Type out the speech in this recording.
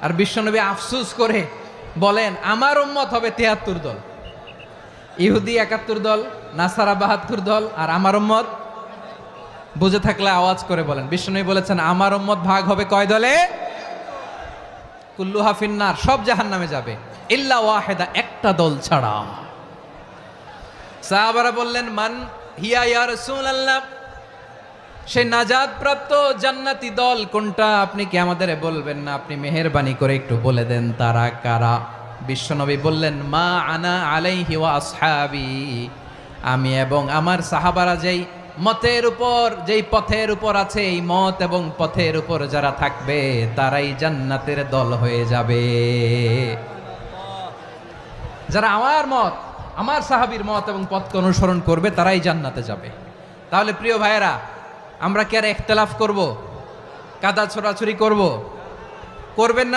আর বিশ্বনবী আফসোস করে বলেন আমার উম্মত হবে ৭৩ দল, ইহুদি ৭১ দল, নাসারা ৭২ দল, আর আমার উম্মত বুঝে থাকলে আওয়াজ করে বলেন। বিশ্বনবী বলেছেন আমার উম্মত ভাগ হবে কয় দলে? কুল্লুহা ফিন্নার, সব জাহান্নামে যাবে, ইল্লা ওয়াহিদা, একটা দল ছাড়া। সাহাবারা বললেন মান হিয়া ইয়া রাসূলুল্লাহ, সেই নাজাত প্রাপ্ত জান্নাতি দল কোনটা? আপনি কি আমাদের বলবেন না? আপনি মেহেরবানি করে একটু বলে দেন তারা কারা। বিশ্বনবী বললেন মা আনা আলাইহি ওয়া আসহাবি, আমি এবং আমার সাহাবারা যেই মতের উপর, যেই পথের উপর আছে, এই মত এবং পথের উপর যারা থাকবে তারাই জান্নাতের দল হয়ে যাবে। যারা আমার মত, আমার সাহাবীর মত এবং পথকে অনুসরণ করবে তারাই জান্নাতে যাবে। তাহলে প্রিয় ভাইয়েরা, আমরা কি আর ইখতিলাফ করব? কাদা ছোড়াছুরি করব? করবেন না।